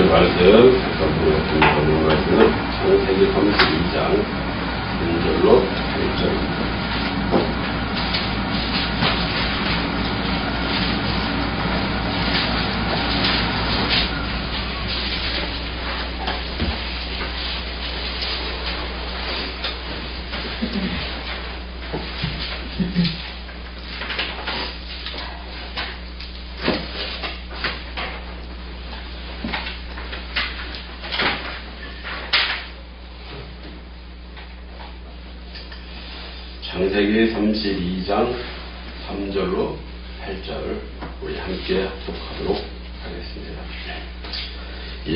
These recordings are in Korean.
오늘 말씀 잠깐 보겠습니다. 오늘 말씀은 창세기 32장 1절로 8절입니다. 창세기 32장 3절로 8절 우리 함께 합독하도록 하겠습니다.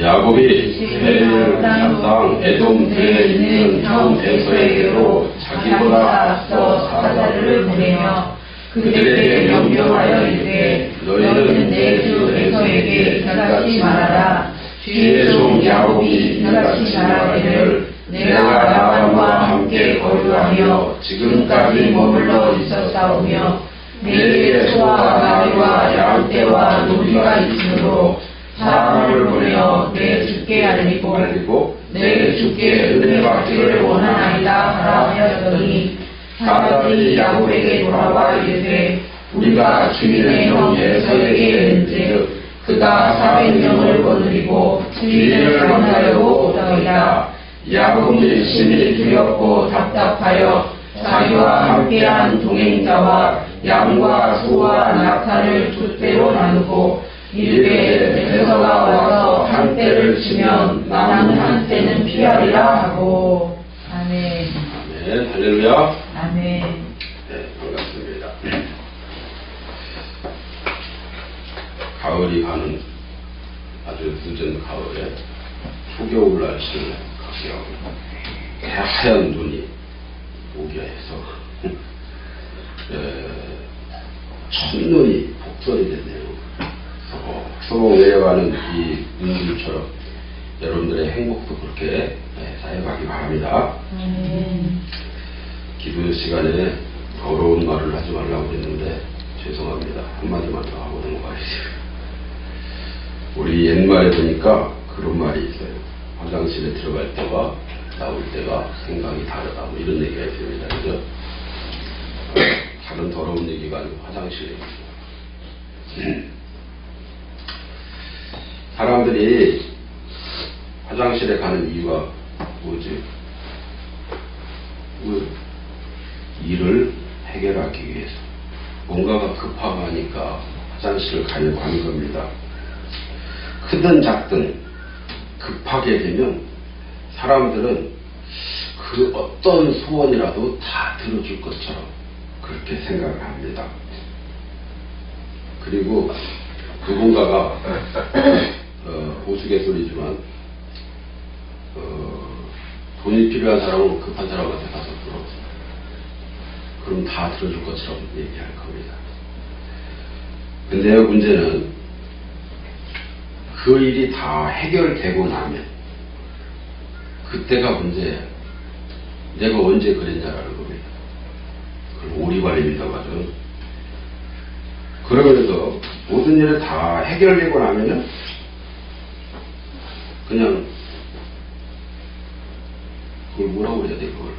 야곱이 세일 땅 에돔 들에 있는 형 에서에게로 자기보다 앞서 사자들을 보내며 그들에게 명령하여 이르되 너희는 내 주 에서에게 이같이 말하라. 주의 종 야곱이 이같이 말하기를 내가 라반과 함께 거주하며 지금까지 머물러 있었사오며 내게 소와 나귀와 양떼와 노리가 있으므로 사람을 보내어 내 주께 알리고 내 주께 은혜 받기를 원하나이다 하라 하였더니 사자들이 야곱에게 돌아와 이르되 우리가 주인의 형 에서에게 이른즉 그가 400명을 거느리고 주인을 만나려고 오더이다. 야곱이 심히 두렵고 답답하여 자기와 함께한 동행자와 양과 소와 낙타를 두 떼로 나누고 이르되 에서가 와서 한 떼를 치면 나는 한 떼는 피하리라 하고. 아멘. 아멘. 할렐루야. 아멘. 네, 반갑습니다. 가을이 가는 아주 늦은 가을에 초겨울 날씨를 하얀 눈이 오게 해서 첫눈이 폭설이 됐네요. 서로 내려가는 이 눈들처럼 여러분들의 행복도 그렇게 쌓여가기 바랍니다. 기도 시간에 어려운 말을 하지 말라고 했는데 죄송합니다. 한마디만 더 하고 넘어가야죠. 우리 옛말에 보니까 그런 말이 있어요. 화장실에 들어갈 때와 나올 때가 생각이 다르다. 뭐 이런 얘기가 있습니다. 그죠? 다른 더러운 얘기가 아니고 화장실에. 사람들이 화장실에 가는 이유가 뭐지? 일을 해결하기 위해서. 뭔가가 급하니까 화장실을 가려고 하는 겁니다. 크든 작든 급하게 되면 사람들은 그 어떤 소원이라도 다 들어줄 것처럼 그렇게 생각을 합니다. 그리고 누군가가 우스갯소리지만 돈이 필요한 사람은 급한 사람한테 가서 물어. 그럼 다 들어줄 것처럼 얘기할 겁니다. 근데 문제는 그 일이 다 해결되고 나면 그때가 문제야. 내가 언제 그랬냐라는 겁니다. 그걸 오리발림이라고 하죠. 그러면서 모든 일이 다 해결되고 나면은 그냥 그걸 뭐라고 그래야 돼, 그걸.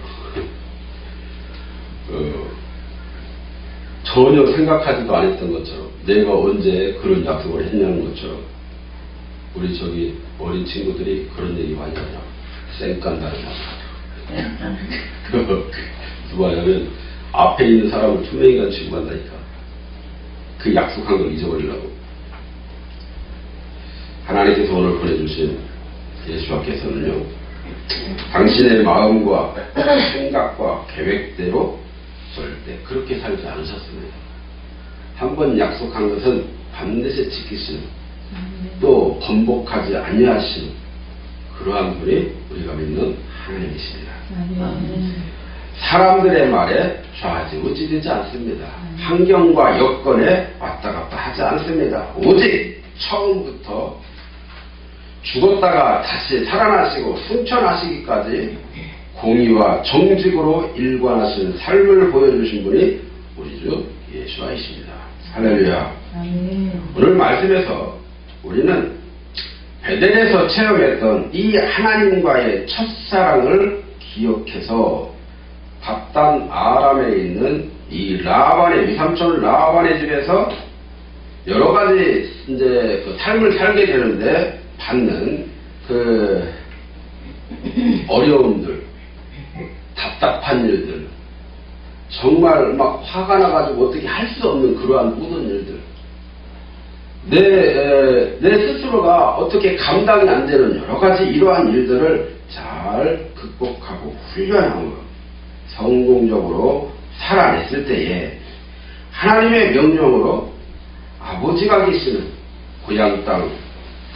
전혀 생각하지도 않았던 것처럼 내가 언제 그런 약속을 했냐는 것처럼 우리 저기 어린 친구들이 그런 얘기 많이 하죠. 쌩깐다는 말. 누가 하냐면 앞에 있는 사람을 투명인간 취급한다니까. 그 약속한 걸 잊어버리려고. 하나님께서 오늘 보내주신 예수님께서는요, 당신의 마음과 생각과 계획대로 절대 그렇게 살지 않으셨습니다. 한번 약속한 것은 반드시 지키시는, 또 번복하지 아니하시는 그러한 분이 우리가 믿는 하나님이십니다. 사람들의 말에 좌지우지되지 않습니다. 환경과 여건에 왔다 갔다 하지 않습니다. 오직 처음부터 죽었다가 다시 살아나시고 승천하시기까지 공의와 정직으로 일관하시는 삶을 보여주신 분이 우리 주 예수와이십니다. 할렐루야. 오늘 말씀에서 우리는 베델에서 체험했던 이 하나님과의 첫사랑을 기억해서 밥단 아람에 있는 이 라반의 위삼촌 라반의 집에서 여러 가지 이제 그 삶을 살게 되는데 받는 그 어려움들, 답답한 일들, 정말 막 화가 나가지고 어떻게 할 수 없는 그러한 모든 일들, 내 스스로가 어떻게 감당이 안 되는 여러 가지 이러한 일들을 잘 극복하고 훈련하고 성공적으로 살아냈을 때에 하나님의 명령으로 아버지가 계시는 고향 땅,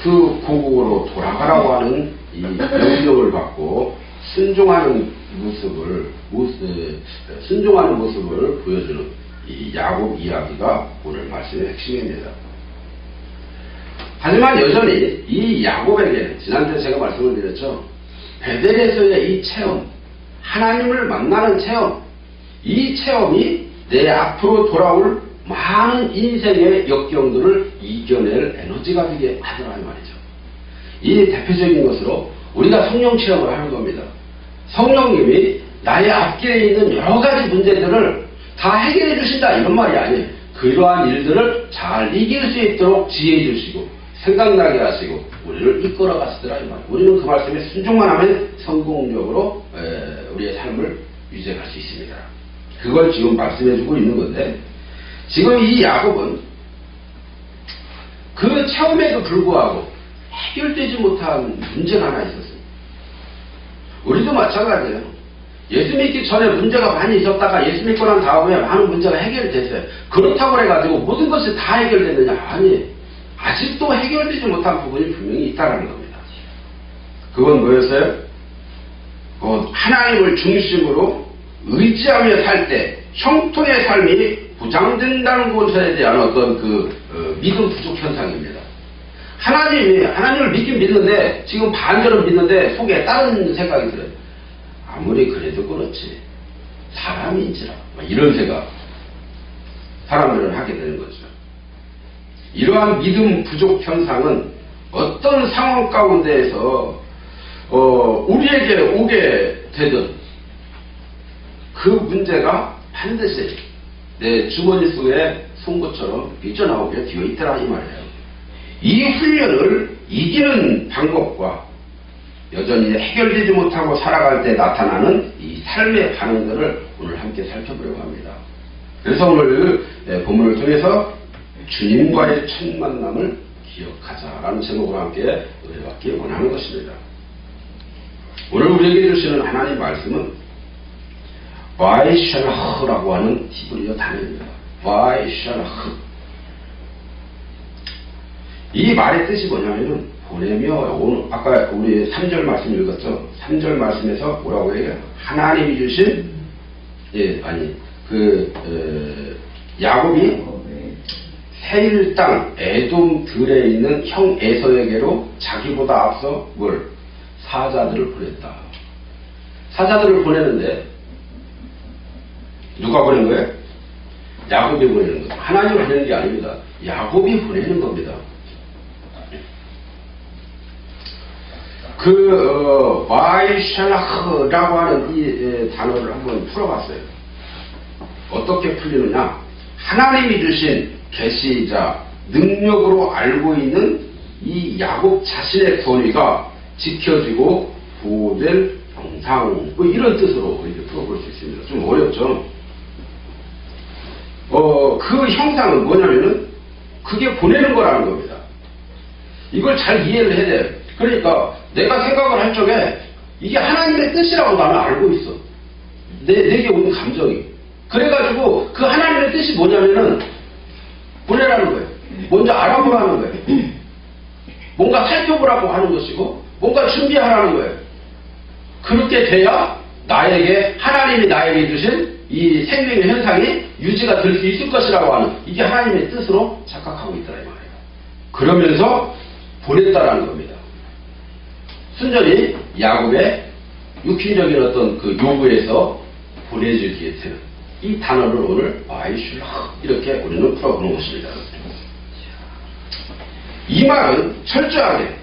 그 고국으로 돌아가라고 하는 이 명령을 받고 순종하는 모습을 보여주는 이 야곱 이야기가 오늘 말씀의 핵심입니다. 하지만 여전히 이 야곱에게 지난주에 제가 말씀을 드렸죠. 베델에서의 이 체험, 하나님을 만나는 체험, 이 체험이 내 앞으로 돌아올 많은 인생의 역경들을 이겨낼 에너지가 되게 하더라 이 말이죠. 이 대표적인 것으로 우리가 성령 체험을 하는 겁니다. 성령님이 나의 앞길에 있는 여러 가지 문제들을 다 해결해 주신다 이런 말이 아니에요. 그러한 일들을 잘 이길 수 있도록 지혜해 주시고 생각나게 하시고 우리를 이끌어 가시더라 이 말이에요. 우리는 그 말씀에 순종만 하면 성공적으로 우리의 삶을 유지할 수 있습니다. 그걸 지금 말씀해 주고 있는 건데, 지금 이 야곱은 그 체험에도 불구하고 해결되지 못한 문제가 하나 있었어요. 우리도 마찬가지예요. 예수 믿기 전에 문제가 많이 있었다가 예수 믿고 난 다음에 많은 문제가 해결됐어요. 그렇다고 해가지고 모든 것이 다 해결됐느냐? 아니, 아직도 해결되지 못한 부분이 분명히 있다는 겁니다. 그건 뭐였어요? 하나님을 중심으로 의지하며 살 때 형통의 삶이 부장된다는 것에 대한 어떤 믿음 부족 현상입니다. 하나님을 믿긴 믿는데 지금 반절은 믿는데 속에 다른 생각이 들어요. 아무리 그래도 그렇지 사람인지라 이런 생각 사람들은 하게 되는 거죠. 이러한 믿음 부족 현상은 어떤 상황 가운데에서 우리에게 오게 되든 그 문제가 반드시 내 주머니 속에 송곳처럼 삐져나오게 되어 있더라 이 말이에요. 이 훈련을 이기는 방법과 여전히 해결되지 못하고 살아갈 때 나타나는 이 삶의 반응들을 오늘 함께 살펴보려고 합니다. 그래서 오늘 본문을 통해서 주님과의 첫 만남을 기억하자라는 제목으로 함께 은혜받기 원하는 것입니다. 오늘 우리에게 주시는 하나님 말씀은 바이샤라흐라고 하는 히브리어 단어입니다. 바이샤라흐. 이 말의 뜻이 뭐냐면은 보내며, 오늘 아까 우리 3절 말씀 읽었죠. 3절 말씀에서 뭐라고 해요? 하나님이 주신 야곱이 세일 땅 에돔 들에 있는 형 에서에게로 자기보다 앞서 사자들을 보냈다. 사자들을 보내는데 누가 보낸 거예요? 야곱이 보내는 거예요. 하나님이 보내는 게 아닙니다. 야곱이 보내는 겁니다. 바이샬라흐라고 하는 이 단어를 한번 풀어봤어요. 어떻게 풀리느냐? 하나님이 주신 계시이자 능력으로 알고 있는 이 야곱 자신의 권위가 지켜지고 보호될 영상, 이런 뜻으로 이렇게 풀어볼 수 있습니다. 좀 어렵죠? 그 형상은 뭐냐면은 그게 보내는 거라는 겁니다. 이걸 잘 이해를 해야 돼요. 그러니까 내가 생각을 할 적에 이게 하나님의 뜻이라고 나는 알고 있어. 내게 온 감정이. 그래가지고 그 하나님의 뜻이 뭐냐면은 보내라는 거예요. 먼저 알아보라는 거예요. 뭔가 살펴보라고 하는 것이고 뭔가 준비하라는 거예요. 그렇게 돼야 하나님이 나에게 주신 이 생명의 현상이 유지가 될 수 있을 것이라고 하는 이게 하나님의 뜻으로 착각하고 있더라 이 말이에요. 그러면서 보냈다라는 겁니다. 순전히 야곱의 육신적인 어떤 그 요구에서 보내주기에 되는 이 단어를 오늘 바이슐라 이렇게 우리는 풀어보는 것입니다. 이 말은 철저하게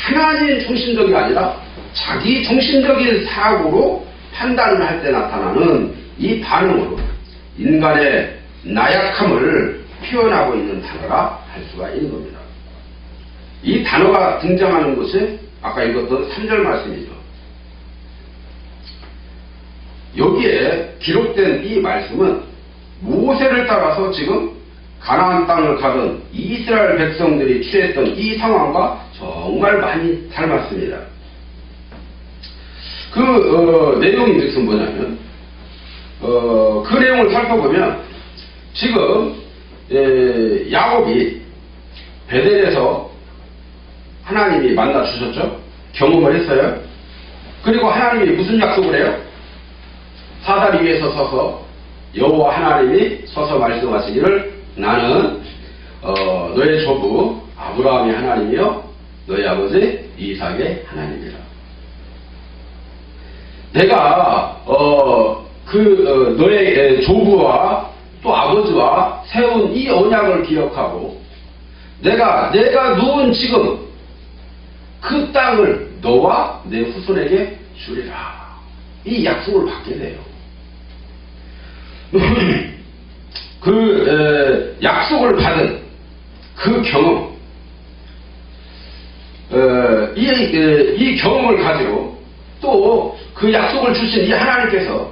하나님 중심적이 아니라 자기 중심적인 사고로 판단을 할 때 나타나는 이 반응으로 인간의 나약함을 표현하고 있는 단어라 할 수가 있는 겁니다. 이 단어가 등장하는 것이 아까 읽었던 3절 말씀이죠. 여기에 기록된 이 말씀은 모세를 따라서 지금 가나안 땅을 가던 이스라엘 백성들이 취했던 이 상황과 정말 많이 닮았습니다. 그 내용이 무슨 뭐냐면 그 내용을 살펴보면 지금 야곱이 베델에서 하나님이 만나 주셨죠. 경험을 했어요. 그리고 하나님이 무슨 약속을 해요? 사다리 위에서 서서 여호와 하나님이 서서 말씀하시기를 나는 너의 조부 아브라함의 하나님이요 너의 아버지 이삭의 하나님이라. 내가 너의 조부와 또 아버지와 세운 이 언약을 기억하고 내가 누운 지금 그 땅을 너와 내 후손에게 주리라. 이 약속을 받게 돼요. 그 약속을 받은 그 경험, 이 경험을 가지고 또 그 약속을 주신 이 하나님께서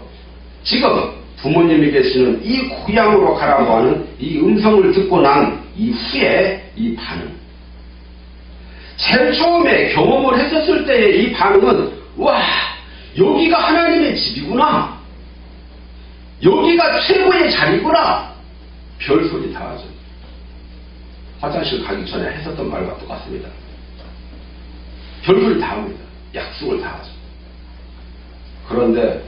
지금 부모님이 계시는 이 고향으로 가라고 하는 이 음성을 듣고 난 이후에 이 반응, 제일 처음에 경험을 했었을 때의 이 반응은 와, 여기가 하나님의 집이구나, 여기가 최고의 자리구나, 별소리 다 하죠. 화장실 가기 전에 했었던 말과 똑같습니다. 별소리 다 합니다. 약속을 다 하죠. 그런데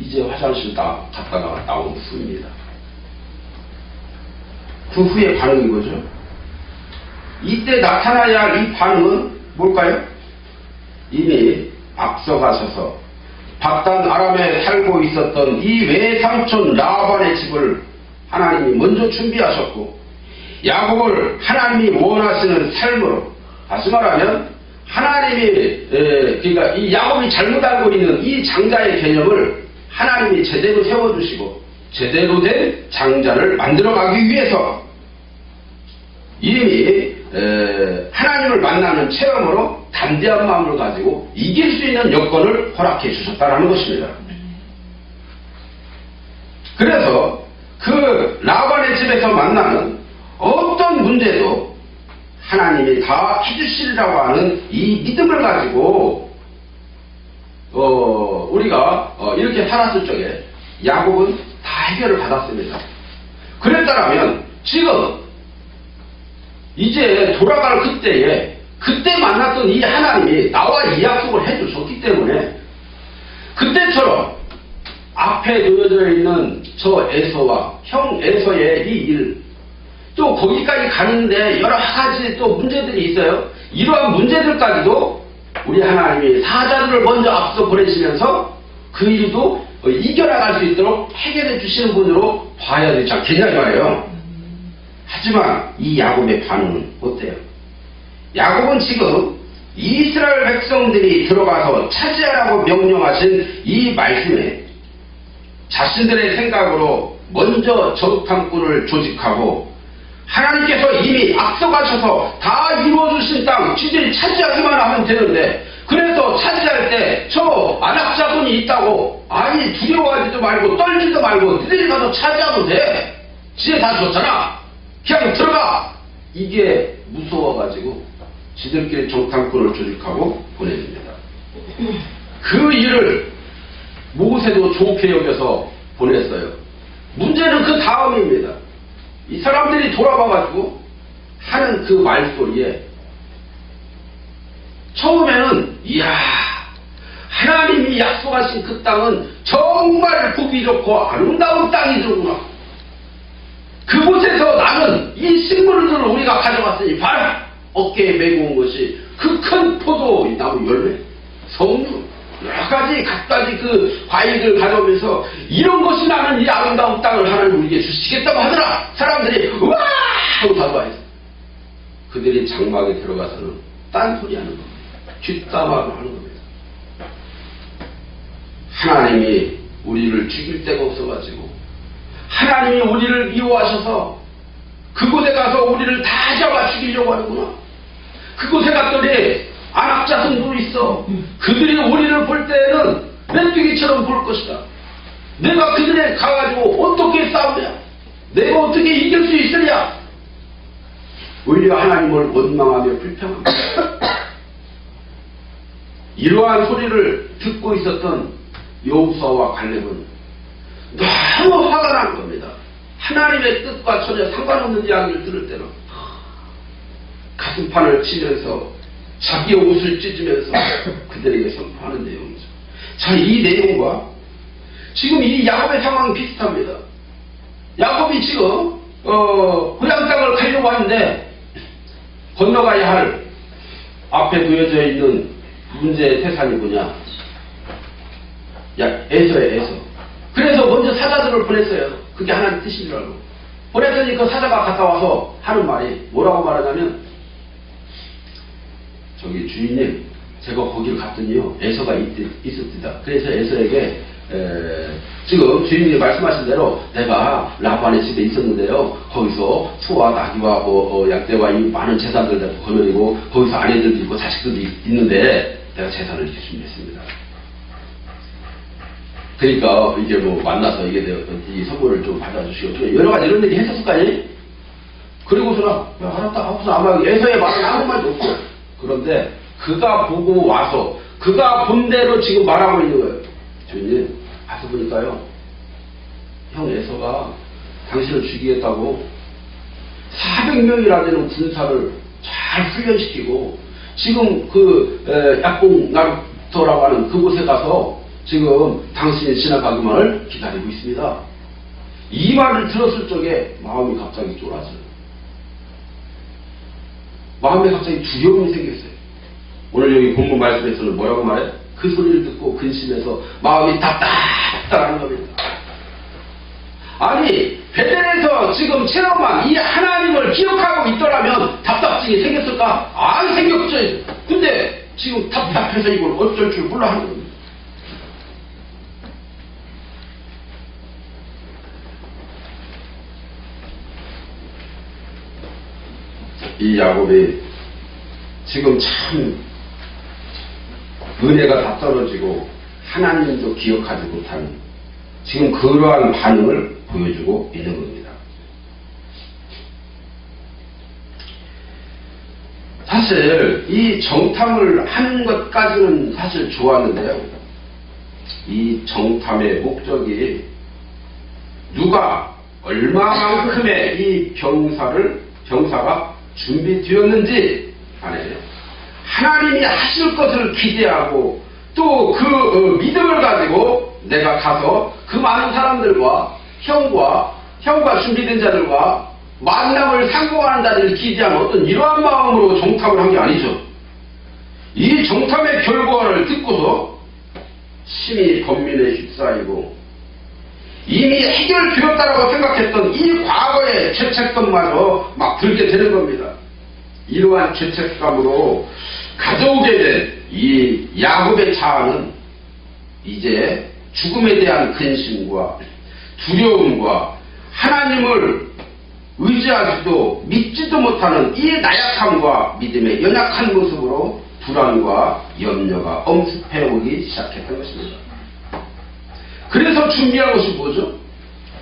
이제 화장실 다 갔다가 나온 후입니다. 그 후의 반응이 뭐죠? 이때 나타나야 할 이 반응은 뭘까요? 이미 앞서가셔서 박단 아람에 살고 있었던 이 외삼촌 라반의 집을 하나님이 먼저 준비하셨고 야곱을 하나님이 원하시는 삶으로, 다시 말하면 하나님이 그러니까 이 야곱이 잘못 알고 있는 이 장자의 개념을 하나님이 제대로 세워주시고 제대로 된 장자를 만들어가기 위해서 이미 하나님을 만나는 체험으로 담대한 마음을 가지고 이길 수 있는 여건을 허락해 주셨다는 것입니다. 그래서 그 라반의 집에서 만나는 어떤 문제도 하나님이 다 해주시리라고 하는 이 믿음을 가지고 우리가 이렇게 살았을 적에 야곱은 다 해결을 받았습니다. 그랬다면 지금 이제 돌아갈 그때에 그때 만났던 이 하나님이 나와 이 약속을 해주셨기 때문에 그때처럼 앞에 놓여져 있는 저 에서와 형 에서의 이 일, 또 거기까지 가는데 여러 가지 또 문제들이 있어요. 이러한 문제들까지도 우리 하나님이 사자들을 먼저 앞서 보내시면서 그 일도 이겨나갈 수 있도록 해결해 주시는 분으로 봐야 되지 않겠냐 이거예요. 하지만 이 야곱의 반응은 어때요? 야곱은 지금 이스라엘 백성들이 들어가서 차지하라고 명령하신 이 말씀에 자신들의 생각으로 먼저 적탐꾼을 조직하고 하나님께서 이미 앞서가셔서 다 이루어주신 땅 지들이 차지하기만 하면 되는데, 그래서 차지할 때 저 안악자손이 있다고 아니 두려워하지도 말고 떨지도 말고 너희들이 가서 차지하면 돼, 지혜 다 줬잖아, 그냥 들어가, 이게 무서워가지고 지들끼리 정탐꾼을 조직하고 보내줍니다. 그 일을 모세도 좋게 여겨서 보냈어요. 문제는 그 다음입니다. 이 사람들이 돌아봐가지고 하는 그 말소리에 처음에는 이야, 하나님이 약속하신 그 땅은 정말 보기 좋고 아름다운 땅이더구나. 그곳에서 나는 이 식물들을 우리가 가져갔으니 바로 어깨에 메고 온 것이 그 큰 포도나무 열매, 석류, 여러 가지 갖가지 그 과일들 가져오면서 이런 것이 나는 이 아름다운 땅을 하나님 우리에게 주시겠다고 하더라. 사람들이 우와 하고 다가와서 그들이 장막에 들어가서는 딴소리 하는 겁니다. 뒷담화를 하는 겁니다. 하나님이 우리를 죽일 데가 없어가지고 하나님이 우리를 미워하셔서 그곳에 가서 우리를 다 잡아 죽이려고 하는구나. 그곳에 갔더니 안악자손들이 있어. 그들이 우리를 볼 때에는 메뚜기처럼 볼 것이다. 내가 그들에 가가지고 어떻게 싸우냐? 내가 어떻게 이길 수 있으냐? 오히려 하나님을 원망하며 불평합니다. 이러한 소리를 듣고 있었던 여호수아와 갈렙은 너무 화가 난 겁니다. 하나님의 뜻과 전혀 상관없는 이야기를 들을 때는 가슴판을 치면서 자기 옷을 찢으면서 그들에게 선포하는 내용이죠. 자, 이 내용과 지금 이 야곱의 상황이 비슷합니다. 야곱이 지금 고향 땅을 가려고 하는데 건너가야 할 앞에 놓여져 있는 문제의 태산이 뭐냐? 에서예요, 에서. 그래서 먼저 사자들을 보냈어요. 그게 하나님 뜻인 줄 알고. 보냈더니 그 사자가 갔다 와서 하는 말이 뭐라고 말하냐면, 저기 주인님, 제가 거기를 갔더니요, 에서가 있었습니다. 그래서 에서에게 지금 주인님이 말씀하신 대로 내가 라반의 집에 있었는데요, 거기서 소와 나귀와 양떼와 이 많은 재산들 거느리고 거기서 아내들도 있고 자식들도 있는데 내가 재산을 이렇게 준비했습니다. 그러니까 이게 만나서 이게 이 선물을 좀 받아주시고 여러 가지 이런 얘기 했었을 거 아니? 그리고서는 알았다 하고서 아마 에서의 말은 아무 말도 없어. 그런데 그가 보고 와서 그가 본 대로 지금 말하고 있는 거예요. 주인님, 가서 보니까요, 형 에서가 당신을 죽이겠다고 400명이나 되는 군사를 잘 훈련시키고 지금 그 약봉 나루터라고 하는 그곳에 가서 지금 당신이 지나가기만을 기다리고 있습니다. 이 말을 들었을 적에 마음이 갑자기 쫄아져요. 마음에 갑자기 두려움이 생겼어요. 오늘 여기 본문 말씀에서는 뭐라고 말해? 그 소리를 듣고 근심해서 마음이 답답하는 겁니다. 아니, 베델에서 지금 체험한 이 하나님을 기억하고 있더라면 답답증이 생겼을까? 안 생겼죠. 근데 지금 답답해서 이걸 어쩔 줄 몰라 하는 겁니다. 이 야곱이 지금 참 은혜가 다 떨어지고 하나님도 기억하지 못하는 지금 그러한 반응을 보여주고 있는 겁니다. 사실 이 정탐을 하는 것까지는 사실 좋았는데요. 이 정탐의 목적이 누가 얼마만큼의 이 병사가 준비되었는지 간에 하나님이 하실 것을 기대하고 또 그 믿음을 가지고 내가 가서 그 많은 사람들과 형과 준비된 자들과 만남을 상봉하는 자들을 기대하는 어떤 이러한 마음으로 정탐을 한 게 아니죠. 이 정탐의 결과를 듣고서 심히 번민에 휩싸이고 이미 해결되었다라고 생각했던 이 과거의 죄책감마저 막 들게 되는 겁니다. 이러한 죄책감으로 가져오게 된 이 야곱의 자아는 이제 죽음에 대한 근심과 두려움과 하나님을 의지하지도 믿지도 못하는 이 나약함과 믿음의 연약한 모습으로 불안과 염려가 엄습해오기 시작했던 것입니다. 그래서 준비한 것이 뭐죠?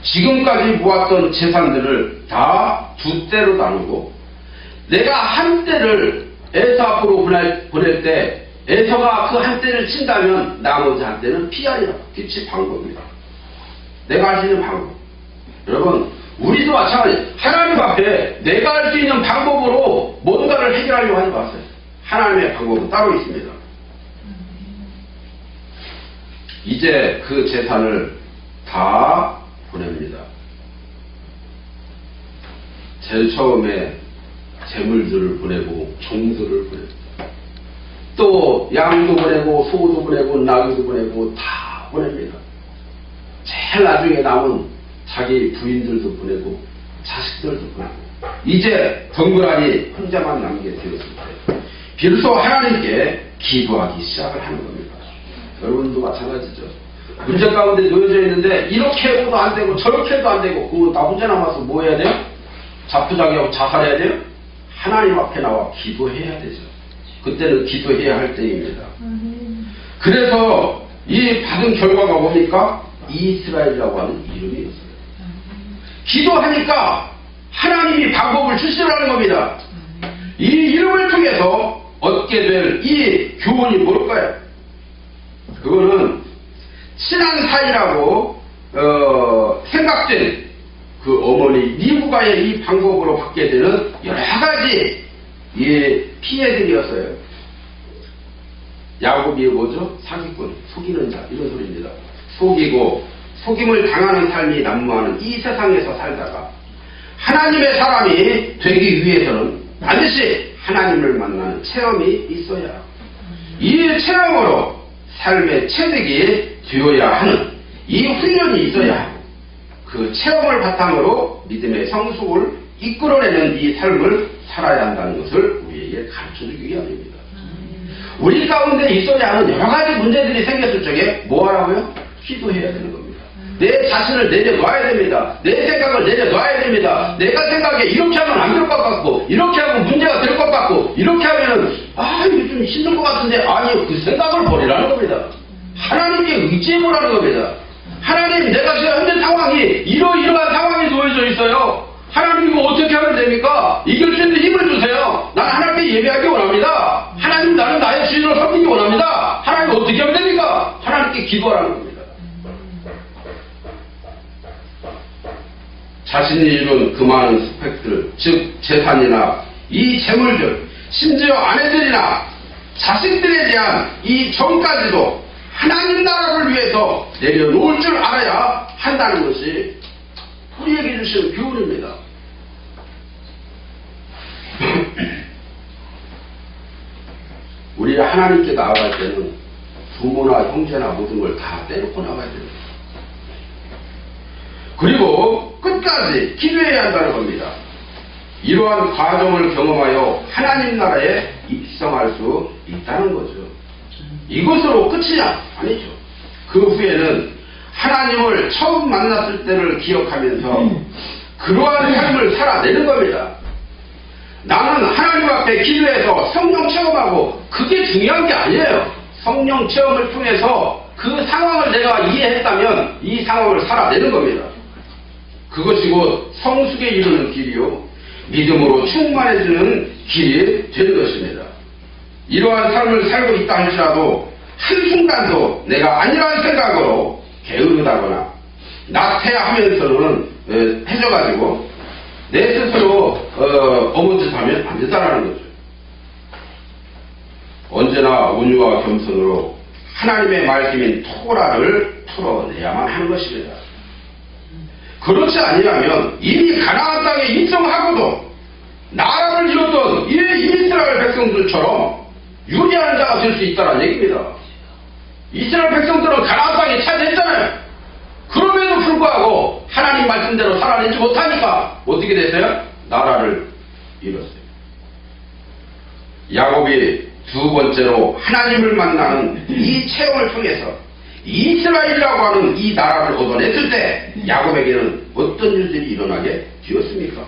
지금까지 모았던 재산들을 다 두 때로 나누고 내가 한 때를 에서 앞으로 보낼 때 에서가 그 한 때를 친다면 나머지 한 때는 피하리라. 그치 방법입니다. 내가 할 수 있는 방법. 여러분 우리도 마찬가지 하나님 앞에 내가 할 수 있는 방법으로 뭔가를 해결하려고 하지 마세요. 하나님의 방법은 따로 있습니다. 이제 그 재산을 다 보냅니다. 제일 처음에 재물들을 보내고 종들을 보내고 또 양도 보내고 소도 보내고 나귀도 보내고 다 보냅니다. 제일 나중에 남은 자기 부인들도 보내고 자식들도 보내고 이제 덩그러니 혼자만 남게 되었을 때 비로소 하나님께 기도하기 시작을 하는 겁니다. 여러분도 마찬가지죠. 문제 가운데 놓여져 있는데 이렇게 해도 안 되고 저렇게 해도 안 되고 그거 나 혼자 남아서 뭐 해야 돼요? 자포자기하고 자살해야 돼요? 하나님 앞에 나와 기도해야 되죠. 그때는 기도해야 할 때입니다. 그래서 이 받은 결과가 뭡니까? 이스라엘이라고 하는 이름이었어요. 기도하니까 하나님이 방법을 주시라는 겁니다. 이 이름을 통해서 얻게 될 이 교훈이 뭘까요? 그거는 친한 사이라고 생각된 그 어머니 리브가의 이 방법으로 받게 되는 여러 가지 피해들이었어요. 야곱이 뭐죠? 사기꾼, 속이는 자 이런 소리입니다. 속이고 속임을 당하는 삶이 난무하는 이 세상에서 살다가 하나님의 사람이 되기 위해서는 반드시 하나님을 만나는 체험이 있어야 이 체험으로 삶의 체득이 되어야 하는 이 훈련이 있어야 하고 그 체험을 바탕으로 믿음의 성숙을 이끌어내는 이 삶을 살아야 한다는 것을 우리에게 가르쳐주기 위함입니다. 우리 가운데 있어야 하는 여러 가지 문제들이 생겼을 적에 뭐 하라고요? 기도해야 되는 겁니다. 내 자신을 내려놔야 됩니다. 내 생각을 내려놔야 됩니다. 내가 생각에 이렇게 하면 안 될 것 같고 이렇게 하면 문제가 될 것 같고 이렇게 하면은 이거 좀 힘들 것 같은데 아니요. 그 생각을 버리라는 겁니다. 하나님께 의지해보라는 겁니다. 하나님 내가 지금 현재 상황이 이러이러한 상황에 놓여져 있어요. 하나님 이거 어떻게 하면 됩니까? 이길 수 있는 힘을 주세요. 난 하나님께 예배하기 원합니다. 하나님 나는 나의 주인을 섬기기 원합니다. 하나님 어떻게 하면 됩니까? 하나님께 기도하라는 겁니다. 자신이 이룬 그 많은 스펙들, 즉 재산이나 이 재물들, 심지어 아내들이나 자식들에 대한 이 정까지도 하나님 나라를 위해서 내려놓을 줄 알아야 한다는 것이 우리에게 주신 교훈입니다. 우리가 하나님께 나아갈 때는 부모나 형제나 모든 걸 다 떼놓고 나가야 됩니다. 그리고 끝까지 기도해야 한다는 겁니다. 이러한 과정을 경험하여 하나님 나라에 입성할 수 있다는 거죠. 이것으로 끝이냐? 아니죠. 그 후에는 하나님을 처음 만났을 때를 기억하면서 그러한 삶을 살아내는 겁니다. 나는 하나님 앞에 기도해서 성령 체험하고 그게 중요한 게 아니에요. 성령 체험을 통해서 그 상황을 내가 이해했다면 이 상황을 살아내는 겁니다. 그것이 곧 성숙에 이르는 길이요 믿음으로 충만해지는 길이 되는 것입니다. 이러한 삶을 살고 있다 할지라도 한순간도 내가 아니라는 생각으로 게으르다거나 나태하면서는 해져가지고 내 스스로 어문짓하면 안 된다는 거죠. 언제나 온유와 겸손으로 하나님의 말씀인 토라를 풀어내야만 하는 것입니다. 그렇지 아니하면 이미 가나안 땅에 입성하고도 나라를 이뤘던 이 이스라엘 백성들처럼 유리한 자가 될 수 있다는 얘기입니다. 이스라엘 백성들은 가나안 땅에 차지했잖아요. 그럼에도 불구하고 하나님 말씀대로 살아내지 못하니까 어떻게 됐어요? 나라를 잃었어요. 야곱이 두 번째로 하나님을 만나는 이 체험을 통해서 이스라엘이라고 하는 이 나라를 얻어냈을 때 야곱에게는 어떤 일들이 일어나게 되었습니까?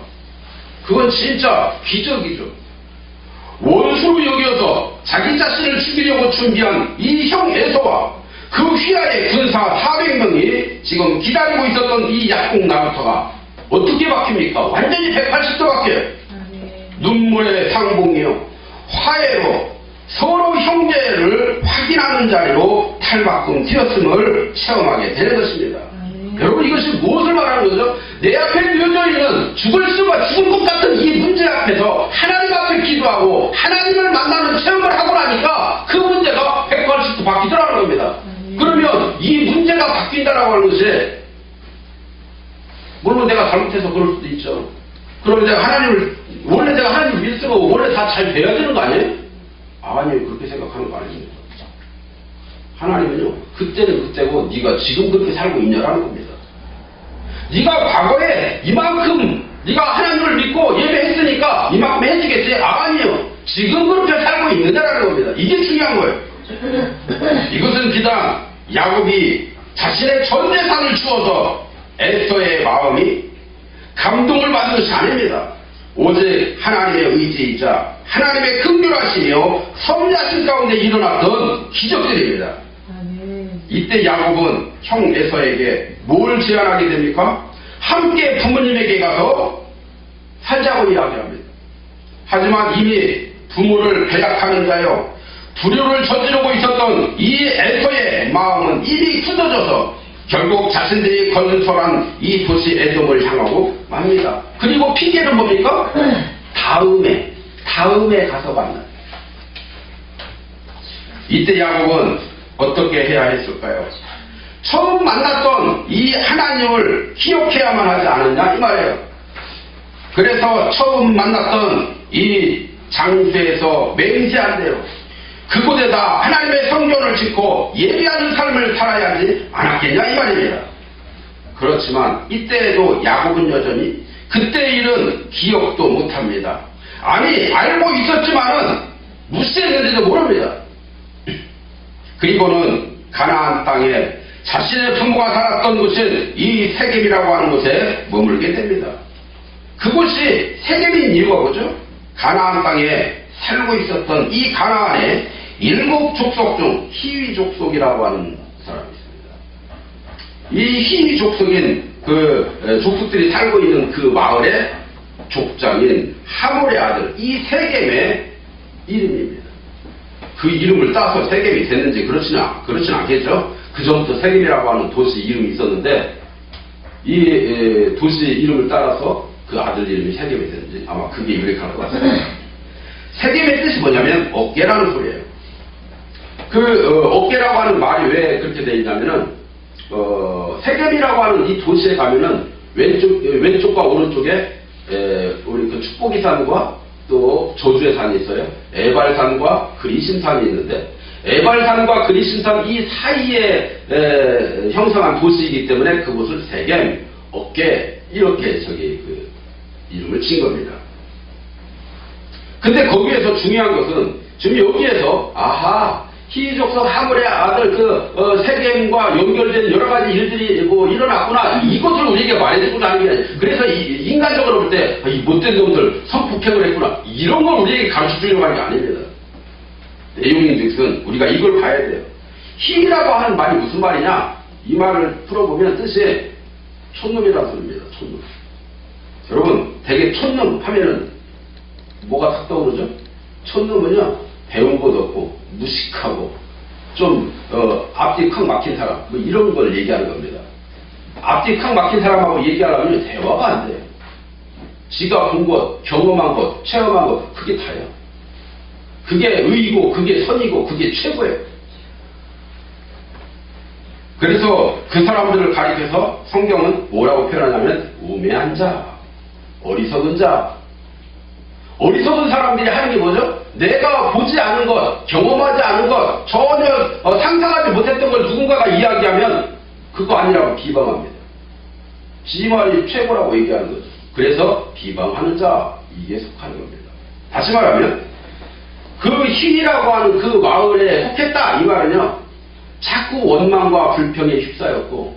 그건 진짜 기적이죠. 원수로 여겨서 자기 자신을 죽이려고 준비한 이 형 에서와 그 휘하의 군사 400명이 지금 기다리고 있었던 이 약국 나루터가 어떻게 바뀝니까? 완전히 180도 바뀌어요. 눈물의 상봉이요 화해로 서로 형제를 확인하는 자리로 탈바꿈 되었음을 체험하게 되는 것입니다. 여러분 이것이 무엇을 말하는 거죠? 내 앞에 놓여져 있는 죽을 수가 죽을 것 같은 이 문제 앞에서 하나님 앞에 기도하고 하나님을 만나는 체험을 하고 나니까 그 문제가 180도 바뀌더라는 겁니다. 그러면 이 문제가 바뀐다라고 하는 것이 물론 내가 잘못해서 그럴 수도 있죠. 그러면 원래 내가 하나님을 믿으면 원래 다 잘 돼야 되는 거 아니에요? 아니요, 그렇게 생각하는 거 아닙니다. 하나님은요, 그때는 그때고 네가 지금 그렇게 살고 있냐라는 겁니다. 네가 과거에 이만큼 네가 하나님을 믿고 예배했으니까 이만큼 해주겠지? 아니요. 지금 그렇게 살고 있느냐라는 겁니다. 이게 중요한 거예요. 이것은 비단 야곱이 자신의 전 재산을 주어서 에서의 마음이 감동을 받은 것이 아닙니다. 오직 하나님의 의지이자 하나님의 긍휼하시며 섭리하신 가운데 일어났던 기적들입니다. 이때 야곱은 형 에서에게 뭘 제안하게 됩니까? 함께 부모님에게 가서 살자고 이야기합니다. 하지만 이미 부모를 배약하는 자여 불효를 저지르고 있었던 이 에서의 마음은 이미 굳어져서 결국 자신들이 건설한 이 도시 에돔을 향하고 맙니다. 그리고 핑계는 뭡니까? 다음에 가서 만나. 이때 야곱은 어떻게 해야 했을까요? 처음 만났던 이 하나님을 기억해야만 하지 않았냐 이 말이에요. 그래서 처음 만났던 이 장소에서 맹세한 대로 그곳에다 하나님의 성전을 짓고 예배하는 삶을 살아야지 않았겠냐 이 말입니다. 그렇지만 이때에도 야곱은 여전히 그때의 일은 기억도 못합니다. 아니 알고 있었지만은 무시했는지도 모릅니다. 그리고는 가나안 땅에 자신의 부모가 살았던 곳인 이 세겜이라고 하는 곳에 머물게 됩니다. 그곳이 세겜인 이유가 뭐죠? 가나안 땅에 살고 있었던 이 가나안의 7족속 중 히위 족속이라고 하는 사람이 있습니다. 이 히위 족속인 그 족속들이 살고 있는 그 마을의 족장인 하몰의 아들 이 세겜의 이름입니다. 그 이름을 따서 세겜이 됐는지 그렇진 않겠죠. 그 전부터 세겜이라고 하는 도시 이름이 있었는데 이 도시 이름을 따라서 그 아들 이름이 세겜이 됐는지 아마 그게 유력할 것 같습니다. 세겜의 뜻이 뭐냐면 어깨라는 소리예요. 그 어깨라고 하는 말이 왜 그렇게 되어 있냐면은 세겜이라고 하는 이 도시에 가면은 왼쪽과 오른쪽에 우리 그 축복의 산과 또 저주의 산이 있어요. 에발산과 그리심산이 있는데 에발산과 그리심산 이 사이에 형성한 도시이기 때문에 그곳을 세겜, 어깨 이렇게 그 이름을 친 겁니다. 근데 거기에서 중요한 것은 지금 여기에서 아하 히족속 하몰의 아들 세겜과 연결된 여러 가지 일들이 뭐 일어났구나 이것을 우리에게 말해주고 다니는 게 아니라 그래서 인간적으로 볼 때 이 못된 놈들 성폭행을 했구나 이런 걸 우리에게 가르쳐주려고 하는 게 아닙니다. 내용인즉슨 우리가 이걸 봐야 돼요. 히라고 하는 말이 무슨 말이냐 이 말을 풀어보면 뜻이 촌놈이라는 소리입니다. 촌놈. 여러분 대개 촌놈 하면은 뭐가 탁 떠오르죠? 촌놈은요 배운 것도 없고 무식하고 좀 앞뒤 콱 막힌 사람 뭐 이런 걸 얘기하는 겁니다. 앞뒤 콱 막힌 사람하고 얘기하려면 대화가 안 돼요. 지가 본 것, 경험한 것, 체험한 것 그게 다예요. 그게 의이고 그게 선이고 그게 최고예요. 그래서 그 사람들을 가리켜서 성경은 뭐라고 표현하냐면 우매한 자, 어리석은 자. 어리석은 사람들이 하는 게 뭐죠? 내가 보지 않은 것, 경험하지 않은 것, 전혀 상상하지 못했던 걸 누군가가 이야기하면 그거 아니라고 비방합니다. 지 말이 최고라고 얘기하는 거죠. 그래서 비방하는 자, 이게 속하는 겁니다. 다시 말하면 그 힘이라고 하는 그 마을에 속했다 이 말은요 자꾸 원망과 불평에 휩싸였고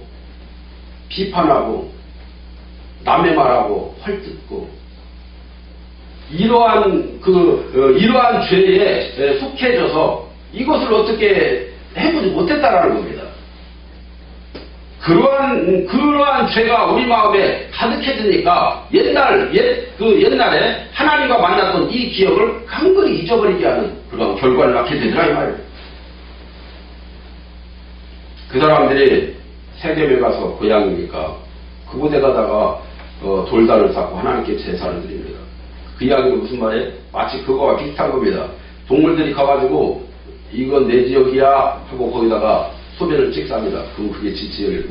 비판하고 남의 말하고 헐뜯고 이러한 이러한 죄에 속해져서 이것을 어떻게 해보지 못했다라는 겁니다. 그러한 죄가 우리 마음에 가득해지니까 옛날에 하나님과 만났던 이 기억을 강건히 잊어버리게 하는 그런 결과를 낳게 되더라 이 말이에요. 그 사람들이 세겜에 가서 고향이니까 그곳에 가다가 돌단을 쌓고 하나님께 제사를 드립니다. 그 이야기가 무슨 말이에요? 마치 그거와 비슷한 겁니다. 동물들이 가가지고 이건 내 지역이야 하고 거기다가 소변을 찍습니다. 그럼 그게 지지를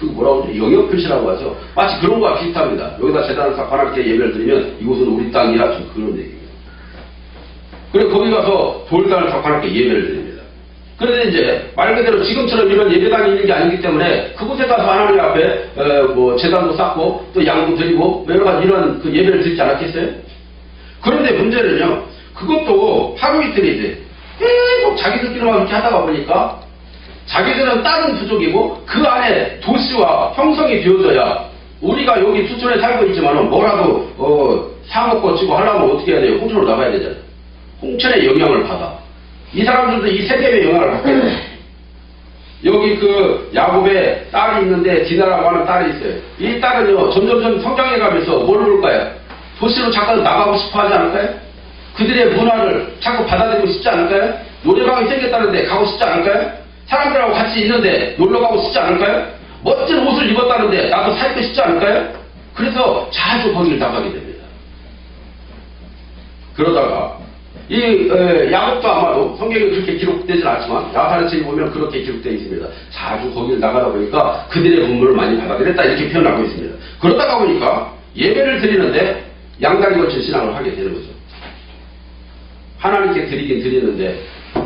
뭐라고 하죠? 영역 표시라고 하죠. 마치 그런 거와 비슷합니다. 여기다 재단을 쌓고 하나님께 예배를 드리면 이곳은 우리 땅이라 좀 그런 얘기입니다. 그리고 거기 가서 돌단을 쌓고 하나님께 예배를 드립니다. 그런데 이제 말 그대로 지금처럼 이런 예배당이 있는 게 아니기 때문에 그곳에 가서 하나님 앞에 재단도 쌓고 또 양도 드리고 여러 가지 이런 그 예배를 드리지 않았겠어요? 그런데 문제는요. 그것도 하루 이틀이지. 계속 자기들끼리만 이렇게 하다가 보니까 자기들은 다른 부족이고 그 안에 도시와 형성이 되어져야 우리가 여기 수촌에 살고 있지만 뭐라도 사먹고 치고 하려면 어떻게 해야 돼요? 홍천으로 나가야 되잖아요. 홍천의 영향을 받아. 이 사람들도 이 세계의 영향을 받게 돼요. 여기 그 야곱의 딸이 있는데 디나라고 하는 딸이 있어요. 이 딸은요 점점점 성장해가면서 뭘 볼까요? 도시로 잠깐 나가고 싶어 하지 않을까요? 그들의 문화를 자꾸 받아들이고 싶지 않을까요? 노래방이 생겼다는데 가고 싶지 않을까요? 사람들하고 같이 있는데 놀러 가고 싶지 않을까요? 멋진 옷을 입었다는데 나도 살고 싶지 않을까요? 그래서 자주 거기를 나가게 됩니다. 그러다가 이 야곱도 아마도 성경에 그렇게 기록되진 않지만 야사르책에 보면 그렇게 기록되어 있습니다. 자주 거기를 나가다 보니까 그들의 분부를 많이 받아들였다 이렇게 표현하고 있습니다. 그러다가 보니까 예배를 드리는데 양다리 거친 신앙을 하게 되는 거죠. 하나님께 드리긴 드리는데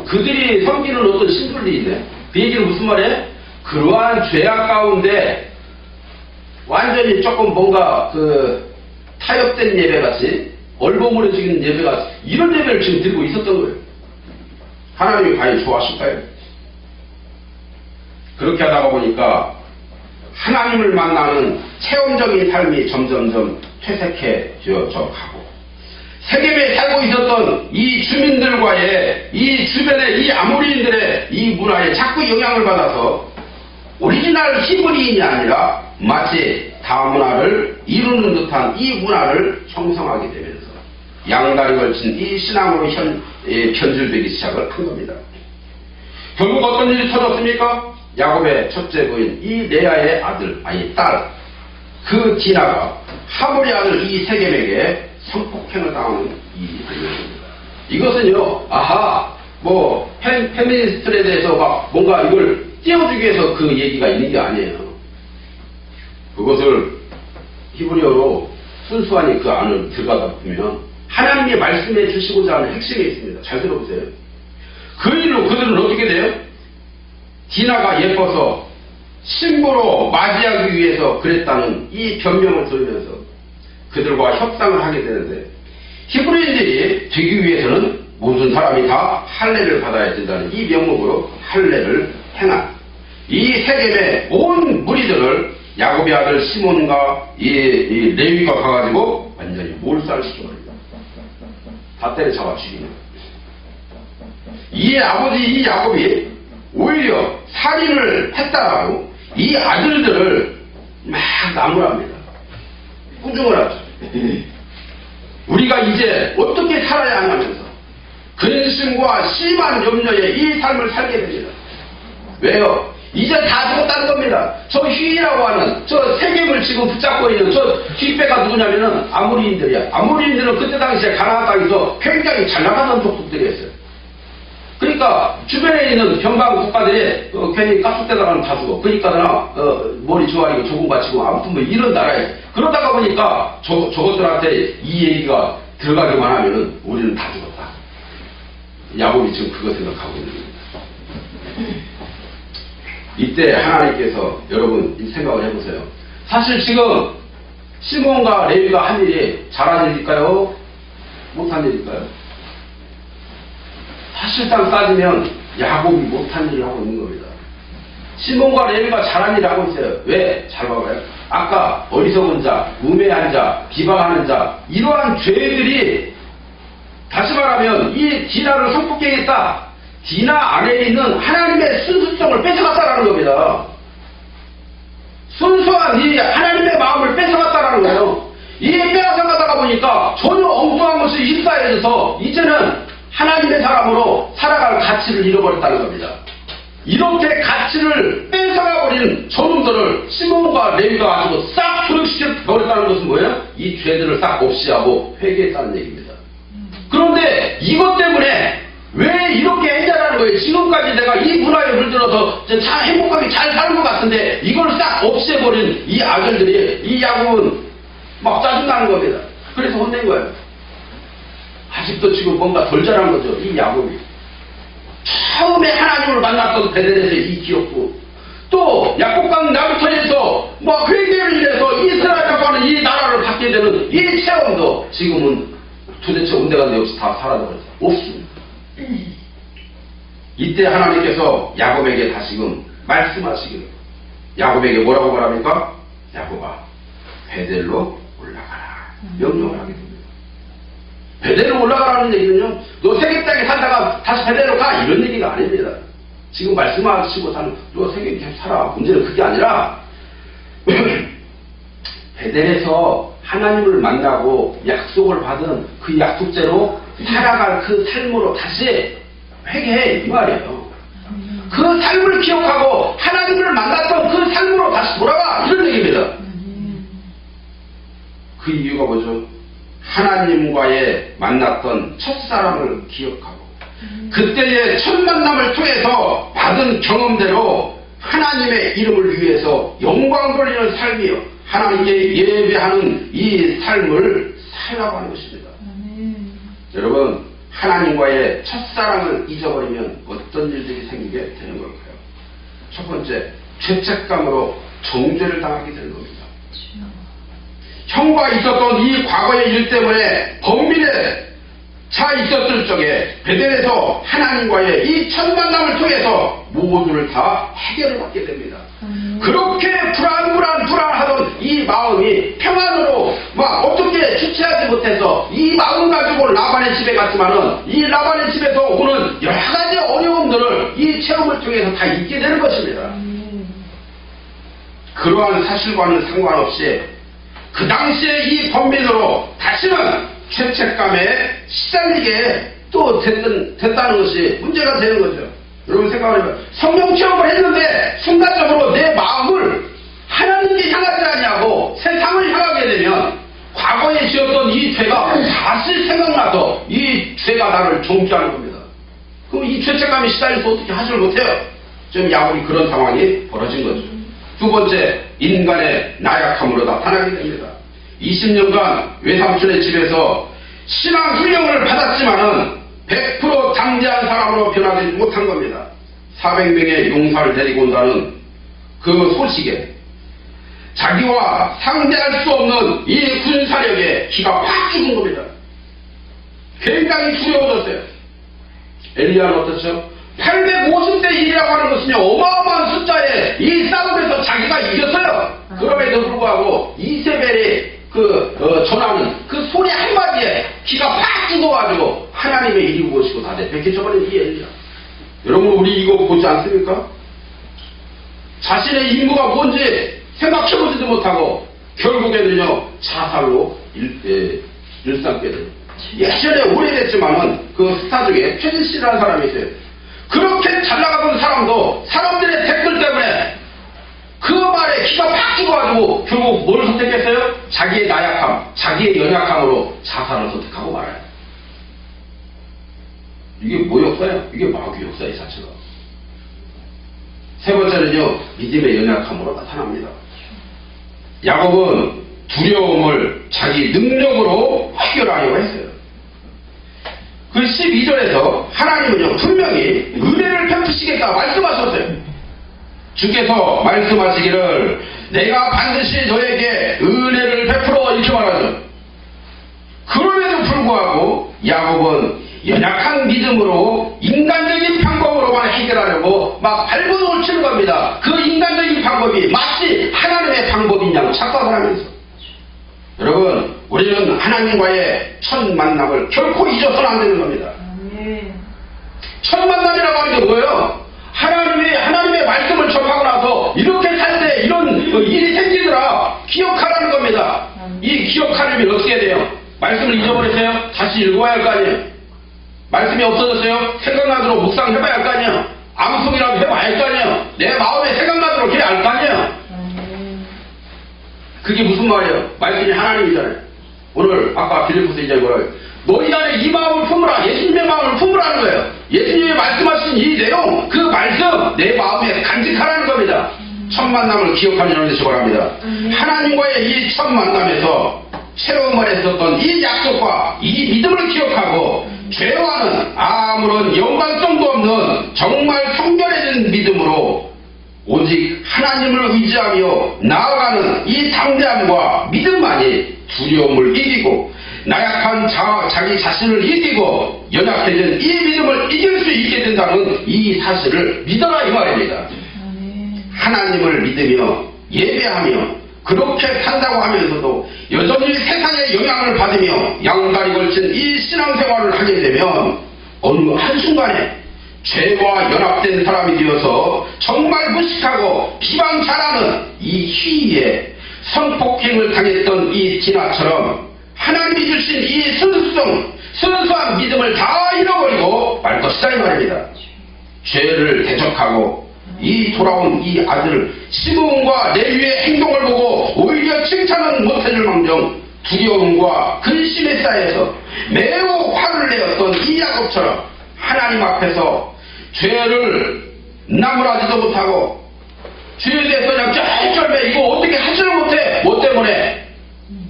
그들이 섬기는 어떤 신들이 있네. 그 얘기는 무슨 말이에요? 그러한 죄악 가운데 완전히 조금 뭔가 타협된 예배같이 얼버무려지는 예배가 이런 예배를 지금 드리고 있었던 거예요. 하나님이 과연 좋아하실까요? 그렇게 하다가 보니까 하나님을 만나는 체험적인 삶이 점점점 퇴색해져 가고 세겜에 살고 있었던 이 주민들과의 이 주변의 이 아모리인들의 이 문화에 자꾸 영향을 받아서 오리지널 히브리인이 아니라 마치 다문화를 이루는 듯한 이 문화를 형성하게 되면서 양다리 걸친 이 신앙으로 변질되기 시작을 한 겁니다. 결국 어떤 일이 터졌습니까? 야곱의 첫째 부인 이 레아의 아들, 아니 딸, 그 디나가 하몰의 아들 이 세겜에게 성폭행을 당하는 이 일입니다. 이것은요, 페미니스트에 대해서 막 뭔가 이걸 띄워주기 위해서 그 얘기가 있는 게 아니에요. 그것을 히브리어로 순수하니 그 안을 들어가다 보면 하나님이 말씀해 주시고자 하는 핵심이 있습니다. 잘 들어보세요. 그 일로 그들은 어떻게 돼요? 디나가 예뻐서 신부로 맞이하기 위해서 그랬다는 이 변명을 들으면서 그들과 협상을 하게 되는데 히브리인들이 되기 위해서는 모든 사람이 다 할례를 받아야 된다는 이 명목으로 할례를 행한 이 세겜의 온 무리들을 야곱의 아들 시몬과 이 레위가 가가지고 완전히 몰살시켜버립니다. 다 때려잡아 죽이는 거예요. 이 아버지 이 야곱이 오히려 살인을 했다라고 이 아들들을 막 나무랍니다. 꾸중을 하죠. 우리가 이제 어떻게 살아야 하냐면서 근심과 심한 염려에 이 삶을 살게 됩니다. 왜요? 이제 다 죽었다는 겁니다. 저 휘라고 하는 저 세겜을 지금 붙잡고 있는 저 뒷배가 누구냐면은 아모리인들이야. 아모리인들은 그때 당시에 가나안 땅에서 굉장히 잘 나가던 족속들이었어요. 그러니까 주변에 있는 변방 국가들이 괜히 가스대다가는 다 죽어. 그러니까 머리 조아리고 조금 받치고 아무튼 뭐 이런 나라에 그러다가 보니까 저것들한테 이 얘기가 들어가기만 하면은 우리는 다 죽었다. 야곱이 지금 그거 생각하고 있는 겁니다. 이때 하나님께서 여러분 이 생각을 해보세요. 사실 지금 시몬과 레위가 한 일이 잘한 일일까요? 못한 일일까요? 사실상 따지면 야곱이 못한 일을 하고 있는 겁니다. 시몬과 레위가 잘한 일을 하고 있어요. 왜? 잘 봐봐요. 아까 어리석은 자, 우매한 자, 비방하는 자 이러한 죄들이 다시 말하면 이 디나를 성폭행했다. 디나 안에 있는 하나님의 순수성을 뺏어갔다라는 겁니다. 순수한 이 하나님의 마음을 뺏어갔다라는 거예요. 이 빼앗아가다가 보니까 전혀 엉뚱한 것이 휩싸여져서 이제는 하나님의 사람으로 살아갈 가치를 잃어버렸다는 겁니다. 이렇게 가치를 뺏어가버린 저놈들을 시몬과 레위가 가지고 싹 초력시켜버렸다는 것은 뭐예요? 이 죄들을 싹 없이하고 회개했다는 얘기입니다. 그런데 이것 때문에 왜 이렇게 했냐라는 거예요. 지금까지 내가 이 문화에 물들어서 잘 행복하게 잘 사는 것 같은데 이걸 싹 없애버린 이 아들들이 이 야곱은 막 짜증나는 겁니다. 그래서 혼낸 거예요. 아직도 지금 뭔가 덜 자란 거죠. 이 야곱이 처음에 하나님을 만났던 베델에서의 이 기억도 또 야곱강 나루터에서 막 회개를 해서 이스라엘이라고 하는 이 나라를 받게 되는 이 체험도 지금은 도대체 온데간데 없이 다 사라져버렸어요. 없습니다. 이때 하나님께서 야곱에게 다시금 말씀하시기를, 야곱에게 뭐라고 말합니까? 야곱아, 베델로 올라가라 명령을 하게 됩니다. 베델로 올라가라는 얘기는요, 너 세계 땅에 살다가 다시 베델로 가 이런 얘기가 아닙니다. 지금 말씀하시고 사는 너 세계 계속 살아. 문제는 그게 아니라 베델에서 하나님을 만나고 약속을 받은 그 약속대로 살아갈 그 삶으로 다시 회개해 이 말이에요. 그 삶을 기억하고 하나님을 만났던 그 삶으로 다시 돌아가 이런 얘기입니다. 그 이유가 뭐죠? 하나님과의 만났던 첫사랑을 기억하고 그때의 첫 만남을 통해서 받은 경험대로 하나님의 이름을 위해서 영광 돌리는 삶이요, 하나님께 예배하는 이 삶을 살아가는 것입니다. 여러분, 하나님과의 첫사랑을 잊어버리면 어떤 일들이 생기게 되는 걸까요? 첫 번째, 죄책감으로 정죄를 당하게 되는 겁니다. 형과 있었던 이 과거의 일 때문에 범민에 차 있었을 적에 베델에서 하나님과의 이 첫 만남을 통해서 모두를 다 해결을 받게 됩니다. 그렇게 불안하던 이 마음이 평안으로 막 어떻게 주체하지 못해서 이 마음 가지고 라반의 집에 갔지만은 이 라반의 집에서 오는 여러 가지 어려움들을 이 체험을 통해서 다 잊게 되는 것입니다. 그러한 사실과는 상관없이 그 당시에 이 범민으로 다시는 죄책감에 시달리게 또 됐다는 것이 문제가 되는 거죠. 여러분 생각해보면 성령 체험을 했는데 순간적으로 내 마음을 하나님께 향하지 않냐고 세상을 향하게 되면 과거에 지었던 이 죄가 다시 생각나서 이 죄가 나를 정죄하는 겁니다. 그럼 이 죄책감에 시달려서 어떻게 하지를 못해요. 지금 야곱이 그런 상황이 벌어진 거죠. 두 번째, 인간의 나약함으로 나타나게 됩니다. 20년간 외삼촌의 집에서 신앙 훈련을 받았지만은 100% 담대한 사람으로 변하지 못한 겁니다. 400명의 용사를 데리고 온다는 그 소식에 자기와 상대할 수 없는 이 군사력에 기가 팍 죽은 겁니다. 굉장히 두려워졌어요. 엘리야는 어떻죠? 850대 1이라고 하는 것은요, 어마어마한 숫자에 이 싸움에서 자기가 이겼어요. 그럼에도 불구하고 이세벨이 전하는 그 소리 한마디에 기가 팍 죽어가지고 하나님의 일이 무엇이고 다 내팽개쳐버린 이 엘리야. 여러분, 우리 이거 보지 않습니까? 자신의 임무가 뭔지 생각해보지도 못하고 결국에는요, 자살로 일삼게 돼요. 예전에 오래됐지만은 그 스타 중에 최진 씨라는 사람이 있어요. 그렇게 잘 나가던 사람도 사람들의 댓글 때문에 그 말에 기가 팍 죽어가지고 결국 뭘 선택했어요? 자기의 나약함, 자기의 연약함으로 자살을 선택하고 말아요. 이게 뭐 역사예요? 이게 마귀 역사의 자체가. 세 번째는요, 믿음의 연약함으로 나타납니다. 야곱은 두려움을 자기 능력으로 해결하려고 했어요. 그 12절에서 하나님은요, 분명히 은혜를 베푸시겠다 말씀하셨어요. 주께서 말씀하시기를 내가 반드시 너에게 은혜를 베풀어 이렇게 말하죠. 그럼에도 불구하고 야곱은 연약한 믿음으로 인간적인 방법으로만 해결하려고 막 발버둥을 치는 겁니다. 그 인간적인 방법이 마치 하나님의 방법인 양 착각을 하면서. 여러분, 우리는 하나님과의 첫 만남을 결코 잊어서는 안 되는 겁니다. 첫 만남이라고 하는 게 뭐예요? 하나님의 말씀을 접하고 나서 이렇게 살 때 이런 일이 생기더라 기억하라는 겁니다. 이 기억하려면 어떻게 해야 돼요? 말씀을 잊어버렸어요? 다시 읽어야 할 거 아니에요? 말씀이 없어졌어요? 생각나도록 묵상해봐야 할 거 아니에요? 암송이라도 해봐야 할 거 아니에요? 내 마음에 생각나도록 해야 할 거 아니에요? 그게 무슨 말이에요? 말씀이 하나님이잖아요. 오늘 아까 빌립보서 2장에 뭐라고 해요? 너희 안에 이 마음을 품으라, 예수님의 마음을 품으라는 거예요. 예수님이 말씀하신 이 내용, 그 말씀 내 마음에 간직하라는 겁니다. 첫 만남을 기억하는 것이 바랍니다. 하나님과의 이 첫 만남에서 체험을 했었던 이 약속과 이 믿음을 기억하고 죄와는 아무런 연관성도 없는 정말 성결해진 믿음으로 오직 하나님을 의지하며 나아가는 이 담대함과 믿음만이 두려움을 이기고 나약한 자기 자신을 이기고 연약해진 이 믿음을 이길 수 있게 된다는 이 사실을 믿어라 이 말입니다. 하나님을 믿으며 예배하며 그렇게 산다고 하면서도 여전히 세상의 영향을 받으며 양다리 걸친 이 신앙생활을 하게 되면 어느 한순간에 죄와 연합된 사람이 되어서 정말 무식하고 비방 잘하는 이 희위에 성폭행을 당했던 이 디나처럼 하나님이 주신 이 순수한 믿음을 다 잃어버리고 말 것이다 이 말입니다. 죄를 대적하고 이 돌아온 이 아들 시므온과 레위의 행동을 보고 오히려 칭찬은 못해줄 망정 두려움과 근심에 쌓여서 매우 화를 내었던 이 야곱처럼 하나님 앞에서 죄를 나무라지도 못하고 죄에 대해서 그냥 쩔쩔매 이거 어떻게 하지를 못해. 뭐 때문에?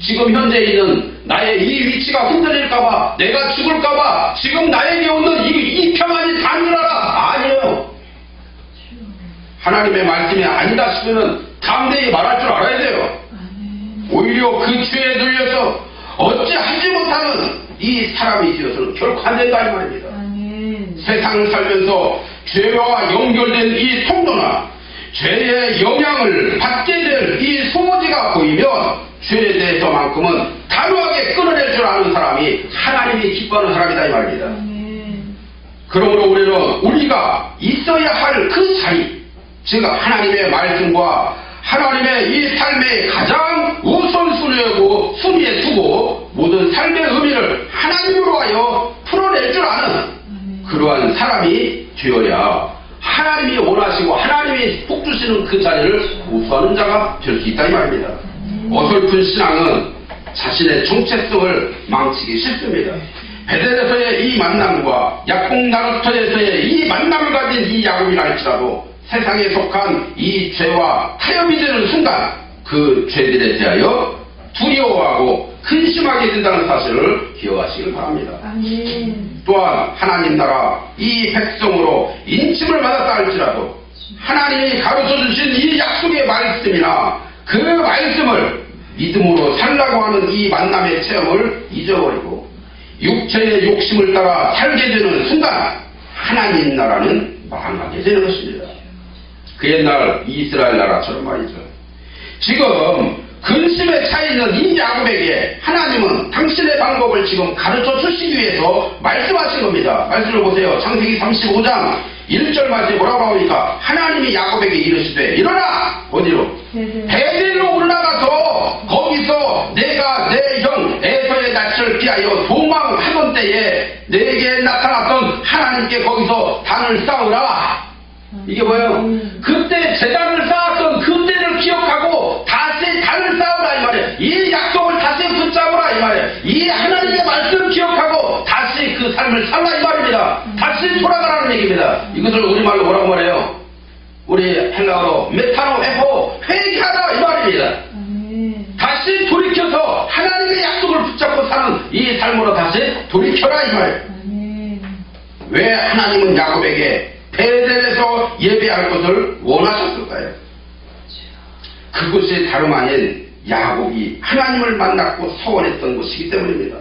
지금 현재 있는 나의 이 위치가 흔들릴까봐, 내가 죽을까봐, 지금 나에게 오는 이 평안이 단일하라. 아니에요. 하나님의 말씀이 아니다 싶으면 담대히 말할 줄 알아야 돼요. 오히려 그 죄에 눌려서 어찌 하지 못하는 이 사람이 되어서는 결코 안 된다 이 말입니다. 세상을 살면서 죄와 연결된 이 통로나 죄의 영향을 받게 될 이 소지가 보이면 죄에 대해서만큼은 단호하게 끊어낼 줄 아는 사람이 하나님이 기뻐하는 사람이다 이 말입니다. 그러므로 우리는 우리가 있어야 할 그 자리, 즉 하나님의 말씀과 하나님의 이 삶의 가장 우선순위이고 순위에 두고 모든 삶의 의미를 하나님으로 하여 풀어낼 줄 아는 그러한 사람이 되어야 하나님이 원하시고 하나님이 복 주시는 그 자리를 우수하는 자가 될 수 있다 이 말입니다. 어설픈 신앙은 자신의 정체성을 망치기 싫습니다. 베델에서의 이 만남과 약공 나루터에서의 이 만남을 가진 이 야곱이라 할지라도 세상에 속한 이 죄와 타협이 되는 순간 그 죄들에 대하여 두려워하고 근심하게 된다는 사실을 기억하시길 바랍니다. 또한 하나님 나라 이 백성으로 인침을 받았다 할지라도 하나님이 가르쳐 주신 이 약속의 말씀이나 그 말씀을 믿음으로 살라고 하는 이 만남의 체험을 잊어버리고 육체의 욕심을 따라 살게 되는 순간 하나님 나라는 망하게 되는 것입니다. 그 옛날 이스라엘 나라처럼 말이죠. 지금 근심에 차있는 이 야곱에게 하나님은 당신의 방법을 지금 가르쳐 주시기 위해서 말씀하신 겁니다. 말씀을 보세요. 창세기 35장 1절 말씀에 뭐라고 합니까? 하나님이 야곱에게 이르시되 일어나! 어디로? 베델로 올라가서 거기서 내가 내 형 에서의 낯을 피하여 도망하던 때에 내게 나타났던 하나님께 거기서 단을 쌓으라. 이게 뭐예요? 그때 제단을 쌓았던 그때를 기억하고 다시 단을 쌓으라 이 말이에요. 이 약속을 다시 붙잡으라 이 말이에요. 이 하나님의 말씀을 기억하고 다시 그 삶을 살라 이 말입니다. 다시 돌아가라는 얘기입니다. 이것을 우리말로 뭐라고 말해요? 우리 헬라어로 메타노 에포 회개하라 이 말입니다. 다시 돌이켜서 하나님의 약속을 붙잡고 사는 이 삶으로 다시 돌이켜라 이 말이에요. 왜 하나님은 야곱에게 베델에서 예배할 것을 원하셨을까요? 그것이 다름 아닌 야곱이 하나님을 만났고 서원했던 것이기 때문입니다.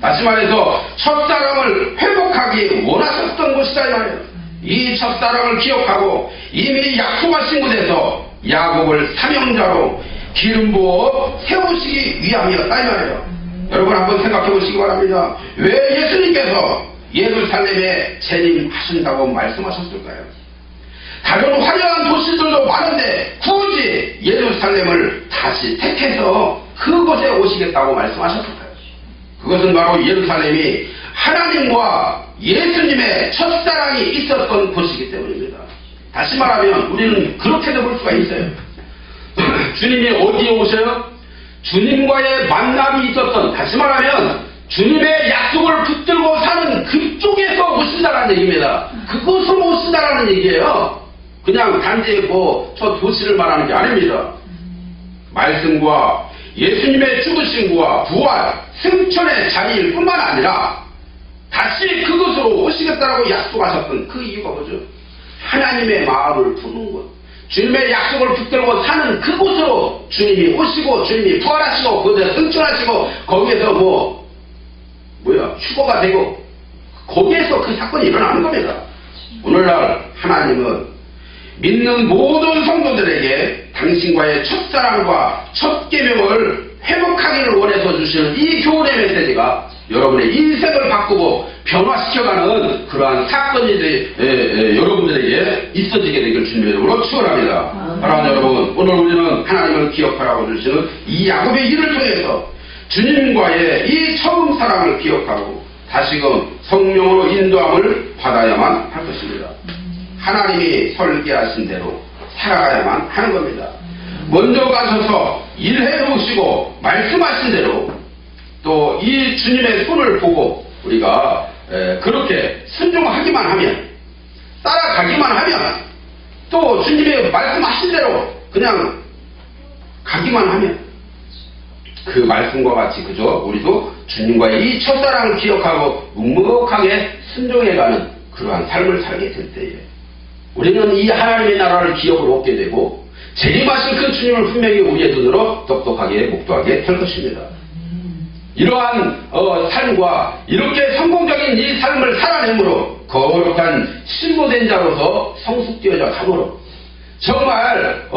다시 말해서 첫사랑을 회복하기 원하셨던 것이다 이 말이에요. 이 첫사랑을 기억하고 이미 약속하신 곳에서 야곱을 사명자로 기름 부어 세우시기 위함이었다 이 말이에요. 여러분 한번 생각해 보시기 바랍니다. 왜 예수님께서 예루살렘에 재림하신다고 말씀하셨을까요? 다른 화려한 도시들도 많은데 굳이 예루살렘을 다시 택해서 그곳에 오시겠다고 말씀하셨을까요? 그것은 바로 예루살렘이 하나님과 예수님의 첫사랑이 있었던 곳이기 때문입니다. 다시 말하면 우리는 그렇게도 볼 수가 있어요. 주님이 어디에 오셔요? 주님과의 만남이 있었던, 다시 말하면 주님의 약속을 붙들고 사는 그쪽에서 오신다는 얘기입니다. 그곳으로 오신다는 얘기예요. 그냥 단지 저 도시를 말하는 게 아닙니다. 말씀과 예수님의 죽으심과 부활, 승천의 자리일 뿐만 아니라 다시 그곳으로 오시겠다라고 약속하셨던 그 이유가 뭐죠? 하나님의 마음을 푸는 곳, 주님의 약속을 붙들고 사는 그곳으로 주님이 오시고 주님이 부활하시고 그곳에 승천하시고 거기에서 휴거가 되고 거기에서 그 사건이 일어나는 겁니다. 오늘날 하나님은 믿는 모든 성도들에게 당신과의 첫사랑과 첫 계명을 회복하기를 원해서 주시는 이 교훈의 메시지가 여러분의 인생을 바꾸고 변화시켜가는 그러한 사건이 여러분들에게 있어지게 되길 주님의 이름으로 축원합니다. 사랑하는 여러분, 오늘 우리는 하나님을 기억하라고 주시는 이 야곱의 일을 통해서 주님과의 이 처음 사랑을 기억하고 다시금 성령으로 인도함을 받아야만 할 것입니다. 하나님이 설계하신 대로 살아가야만 하는 겁니다. 먼저 가셔서 일해 놓으시고 말씀하신 대로 또 이 주님의 손을 보고 우리가 그렇게 순종하기만 하면, 따라가기만 하면, 또 주님의 말씀하신 대로 그냥 가기만 하면 그 말씀과 같이 그저 우리도 주님과의 이 첫사랑을 기억하고 묵묵하게 순종해가는 그러한 삶을 살게 될 때에 우리는 이 하나님의 나라를 기억을 얻게 되고 재림하신 그 주님을 분명히 우리의 눈으로 똑똑하게 목도하게 될 것입니다. 이러한 삶과 이렇게 성공적인 이 삶을 살아내므로 거룩한 신부된 자로서 성숙되어져 가므로 정말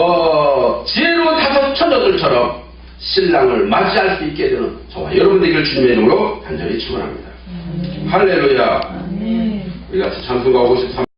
지혜로운 다섯 처녀들처럼 신랑을 맞이할 수 있게 되는 저와 여러분들에게 주님의 이름으로 간절히 축원합니다. 할렐루야. 우리 같이 찬송가 53